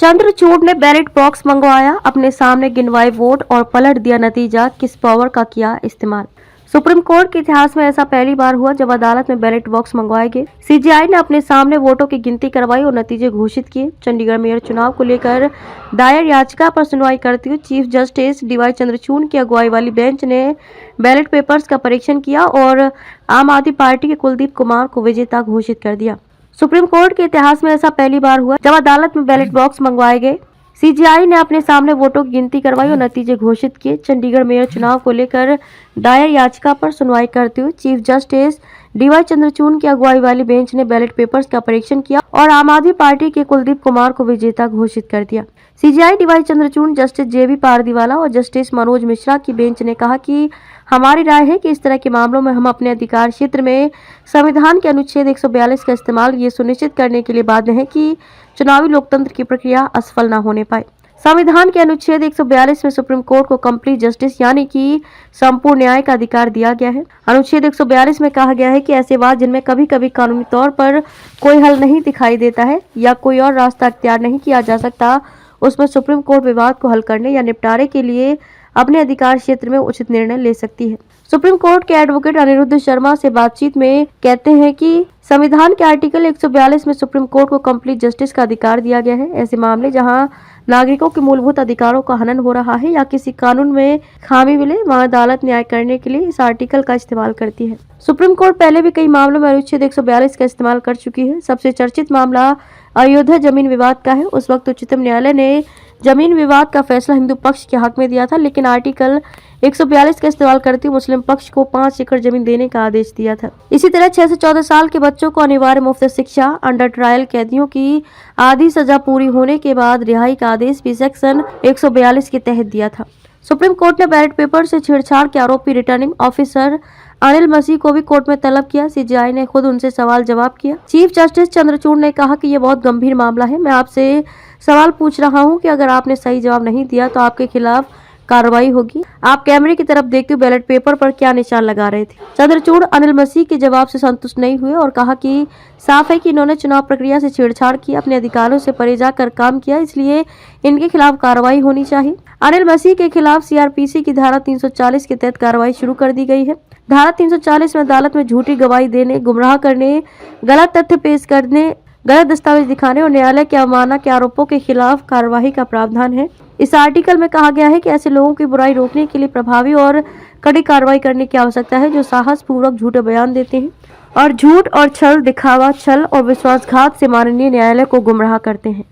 चंद्रचूड़ ने ballot box मंगवाया, अपने सामने गिनवाए वोट और पलट दिया नतीजा, किस पावर का किया इस्तेमाल। सुप्रीम कोर्ट के इतिहास में ऐसा पहली बार हुआ जब अदालत में बैलेट बॉक्स मंगवाए गए। सीजीआई ने अपने सामने वोटों की गिनती करवाई और नतीजे घोषित किए। चंडीगढ़ मेयर चुनाव को लेकर दायर याचिका पर सुनवाई करते हुए चीफ जस्टिस डीवाई चंद्रचूड़ की अगुवाई वाली बेंच ने बैलेट पेपर्स का परीक्षण किया और आम आदमी पार्टी के कुलदीप कुमार को विजेता घोषित कर दिया। सुप्रीम कोर्ट के इतिहास में ऐसा पहली बार हुआ जब अदालत में बैलेट बॉक्स मंगवाए गए। सीजीआई ने अपने सामने वोटों की गिनती करवाई और नतीजे घोषित किए। चंडीगढ़ मेयर चुनाव को लेकर दायर याचिका पर सुनवाई करते हुए चीफ जस्टिस डीवाई चंद्रचूड़ की अगुवाई वाली बेंच ने बैलेट पेपर्स का परीक्षण किया और आम आदमी पार्टी के कुलदीप कुमार को विजेता घोषित कर दिया। सीजीआई डीवाई चंद्रचूड़, जस्टिस जेबी पारदीवाला और जस्टिस मनोज मिश्रा की बेंच ने कहा कि हमारी राय है कि इस तरह के मामलों में हम अपने अधिकार क्षेत्र में संविधान के अनुच्छेद 142 का इस्तेमाल ये सुनिश्चित करने के लिए बाध्य हैं कि चुनावी लोकतंत्र की प्रक्रिया असफल न होने पाए। संविधान के अनुच्छेद 142 में सुप्रीम कोर्ट को कंप्लीट जस्टिस यानी कि संपूर्ण न्याय का अधिकार दिया गया है। अनुच्छेद 142 में कहा गया है कि ऐसे वाद जिनमें कभी कभी कानूनी तौर पर कोई हल नहीं दिखाई देता है या कोई और रास्ता अख्तियार नहीं किया जा सकता, उसमें सुप्रीम कोर्ट विवाद को हल करने या निपटारे के लिए अपने अधिकार क्षेत्र में उचित निर्णय ले सकती है। सुप्रीम कोर्ट के एडवोकेट अनिरुद्ध शर्मा से बातचीत में कहते हैं कि संविधान के आर्टिकल 142 में सुप्रीम कोर्ट को कंप्लीट जस्टिस का अधिकार दिया गया है। ऐसे मामले जहां नागरिकों के मूलभूत अधिकारों का हनन हो रहा है या किसी कानून में खामी मिले, वहां अदालत न्याय करने के लिए इस आर्टिकल का इस्तेमाल करती है। सुप्रीम कोर्ट पहले भी कई मामलों में अनुच्छेद 142 का इस्तेमाल कर चुकी है। सबसे चर्चित मामला अयोध्या जमीन विवाद का है। उस वक्त उच्चतम न्यायालय ने जमीन विवाद का फैसला हिंदू पक्ष के हक में दिया था, लेकिन आर्टिकल 142 का इस्तेमाल करते हुए मुस्लिम पक्ष को 5 एकड़ जमीन देने का आदेश दिया था। इसी तरह 6 से 14 साल के बच्चों को अनिवार्य मुफ्त शिक्षा, अंडर ट्रायल कैदियों की आधी सजा पूरी होने के बाद रिहाई का आदेश भी सेक्शन 142 के तहत दिया था। सुप्रीम कोर्ट ने बैलेट पेपर से छेड़छाड़ के आरोपी रिटर्निंग ऑफिसर अनिल मसीह को भी कोर्ट में तलब किया। सीजीआई ने खुद उनसे सवाल जवाब किया। चीफ जस्टिस चंद्रचूड़ ने कहा कि यह बहुत गंभीर मामला है। मैं आपसे सवाल पूछ रहा हूं कि अगर आपने सही जवाब नहीं दिया तो आपके खिलाफ कार्रवाई होगी। आप कैमरे की तरफ देखते हुए बैलेट पेपर पर क्या निशान लगा रहे थे। चंद्रचूड़ अनिल मसीह के जवाब से संतुष्ट नहीं हुए और कहा कि साफ है कि इन्होंने चुनाव प्रक्रिया से छेड़छाड़ की, अपने अधिकारों से परे जाकर काम किया, इसलिए इनके खिलाफ कार्रवाई होनी चाहिए। अनिल मसीह के खिलाफ सीआरपीसी की धारा 340 के तहत कार्रवाई शुरू कर दी गई है। धारा 340 में अदालत में झूठी गवाही देने, गुमराह करने, गलत तथ्य पेश करने, गलत दस्तावेज दिखाने और न्यायालय की अवमानना के आरोपों के खिलाफ कार्यवाही का प्रावधान है। इस आर्टिकल में कहा गया है कि ऐसे लोगों की बुराई रोकने के लिए प्रभावी और कड़ी कार्रवाई करने की आवश्यकता है जो साहस पूर्वक झूठे बयान देते हैं और झूठ और छल, दिखावा, छल और विश्वासघात से माननीय न्यायालय को गुमराह करते हैं।